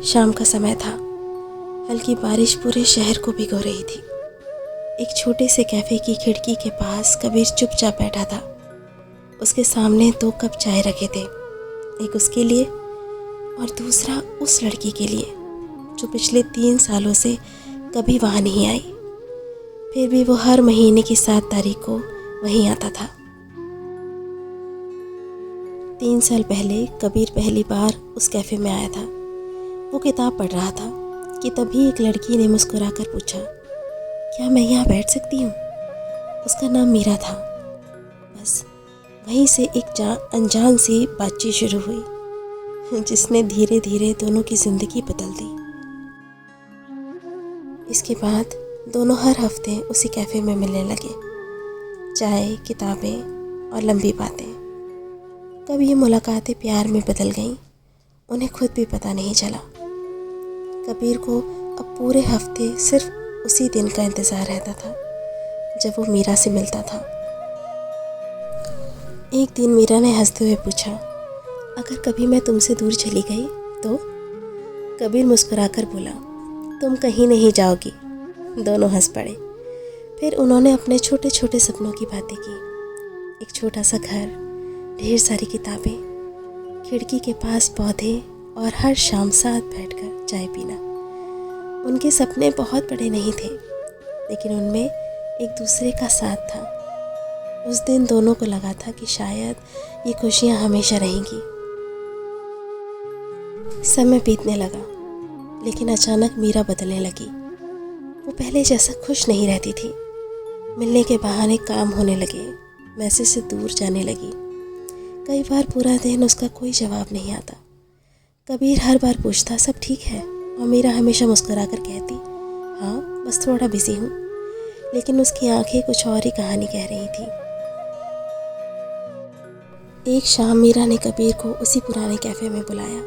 शाम का समय था। हल्की बारिश पूरे शहर को भिगो रही थी। एक छोटे से कैफ़े की खिड़की के पास कबीर चुपचाप बैठा था। उसके सामने 2 कप चाय रखे थे, एक उसके लिए और दूसरा उस लड़की के लिए जो पिछले 3 सालों से कभी वहाँ नहीं आई। फिर भी वो हर महीने की 7 तारीख को वहीं आता था। 3 साल पहले कबीर पहली बार उस कैफ़े में आया था। वो किताब पढ़ रहा था कि तभी एक लड़की ने मुस्कुराकर पूछा, क्या मैं यहाँ बैठ सकती हूँ? उसका नाम मीरा था। बस वहीं से एक अनजान सी बातचीत शुरू हुई जिसने धीरे धीरे दोनों की ज़िंदगी बदल दी। इसके बाद दोनों हर हफ्ते उसी कैफ़े में मिलने लगे। चाय, किताबें और लंबी बातें। कब ये मुलाकातें प्यार में बदल गईं, उन्हें खुद भी पता नहीं चला। कबीर को अब पूरे हफ्ते सिर्फ उसी दिन का इंतज़ार रहता था जब वो मीरा से मिलता था। एक दिन मीरा ने हंसते हुए पूछा, अगर कभी मैं तुमसे दूर चली गई तो? कबीर मुस्कुराकर बोला, तुम कहीं नहीं जाओगी। दोनों हंस पड़े। फिर उन्होंने अपने छोटे छोटे सपनों की बातें की। एक छोटा सा घर, ढेर सारी किताबें, खिड़की के पास पौधे और हर शाम साथ बैठकर चाय पीना। उनके सपने बहुत बड़े नहीं थे, लेकिन उनमें एक दूसरे का साथ था। उस दिन दोनों को लगा था कि शायद ये खुशियाँ हमेशा रहेंगी। समय बीतने लगा, लेकिन अचानक मीरा बदलने लगी। वो पहले जैसा खुश नहीं रहती थी। मिलने के बहाने काम होने लगे, मैसेज से दूर जाने लगी। कई बार पूरा दिन उसका कोई जवाब नहीं आता। कबीर हर बार पूछता, सब ठीक है? और मीरा हमेशा मुस्कुरा कर कहती, हाँ बस थोड़ा बिजी हूँ। लेकिन उसकी आंखें कुछ और ही कहानी कह रही थी। एक शाम मीरा ने कबीर को उसी पुराने कैफ़े में बुलाया।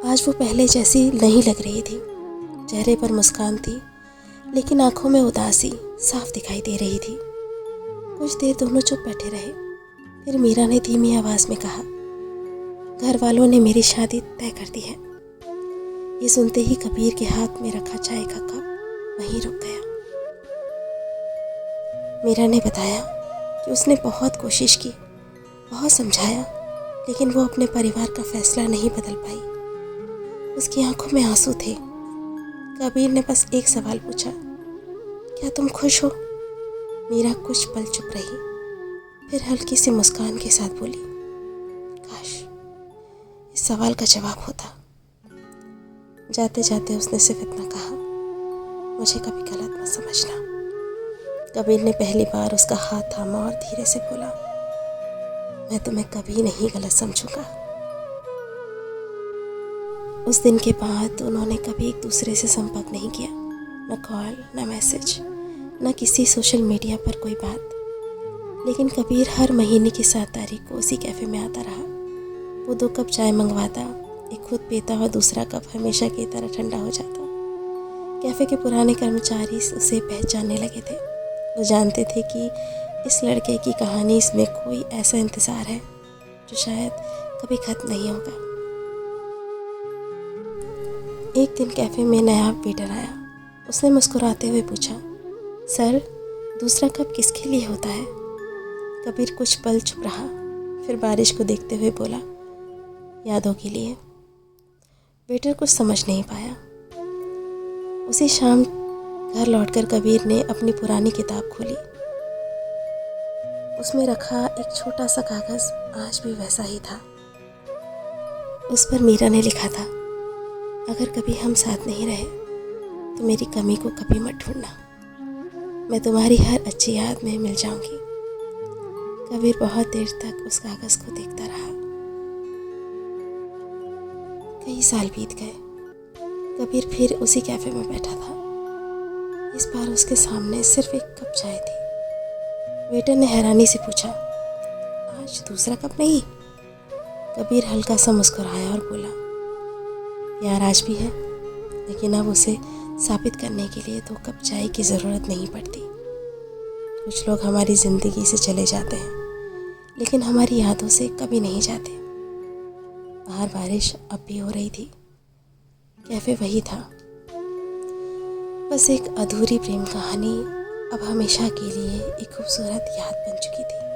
आज वो पहले जैसी नहीं लग रही थी। चेहरे पर मुस्कान थी, लेकिन आंखों में उदासी साफ दिखाई दे रही थी। कुछ देर दोनों चुप बैठे रहे। फिर मीरा ने धीमी आवाज़ में कहा, घर वालों ने मेरी शादी तय कर दी है। ये सुनते ही कबीर के हाथ में रखा चाय का कप वहीं रुक गया। मीरा ने बताया कि उसने बहुत कोशिश की, बहुत समझाया, लेकिन वो अपने परिवार का फैसला नहीं बदल पाई। उसकी आंखों में आंसू थे। कबीर ने बस एक सवाल पूछा, क्या तुम खुश हो? मीरा कुछ पल चुप रही, फिर हल्की सी मुस्कान के साथ बोली, काश इस सवाल का जवाब होता। जाते जाते उसने सिर्फ इतना कहा, मुझे कभी गलत मत समझना। कबीर ने पहली बार उसका हाथ थामा और धीरे से बोला, मैं तुम्हें कभी नहीं गलत समझूंगा। उस दिन के बाद उन्होंने कभी एक दूसरे से संपर्क नहीं किया, न कॉल, न मैसेज, न किसी सोशल मीडिया पर कोई बात। लेकिन कबीर हर महीने की 7 तारीख को उसी कैफ़े में आता रहा। वो 2 कप चाय मंगवाता, एक खुद पीता और दूसरा कप हमेशा की तरह ठंडा हो जाता। कैफ़े के पुराने कर्मचारी उसे पहचानने लगे थे। वो जानते थे कि इस लड़के की कहानी, इसमें कोई ऐसा इंतज़ार है जो शायद कभी ख़त्म नहीं होगा। एक दिन कैफ़े में नया वेटर आया। उसने मुस्कुराते हुए पूछा, सर दूसरा कप किसके लिए होता है? कबीर कुछ पल चुप रहा, फिर बारिश को देखते हुए बोला, यादों के लिए। वेटर कुछ समझ नहीं पाया। उसी शाम घर लौटकर कबीर ने अपनी पुरानी किताब खोली। उसमें रखा एक छोटा सा कागज़ आज भी वैसा ही था। उस पर मीरा ने लिखा था, अगर कभी हम साथ नहीं रहे तो मेरी कमी को कभी मत ढूंढना, मैं तुम्हारी हर अच्छी याद में मिल जाऊंगी। कबीर बहुत देर तक उस कागज़ को देखता रहा। कई साल बीत गए। कबीर फिर उसी कैफ़े में बैठा था। इस बार उसके सामने सिर्फ एक कप चाय थी। वेटर ने हैरानी से पूछा, आज दूसरा कप नहीं? कबीर हल्का सा मुस्कुराया और बोला, यार आज भी है, लेकिन अब उसे साबित करने के लिए 2 कप चाय की ज़रूरत नहीं पड़ती। कुछ लोग हमारी ज़िंदगी से चले जाते हैं, लेकिन हमारी यादों से कभी नहीं जाते। बाहर बारिश अब भी हो रही थी। कैफ़े वही था, बस एक अधूरी प्रेम कहानी अब हमेशा के लिए एक खूबसूरत याद बन चुकी थी।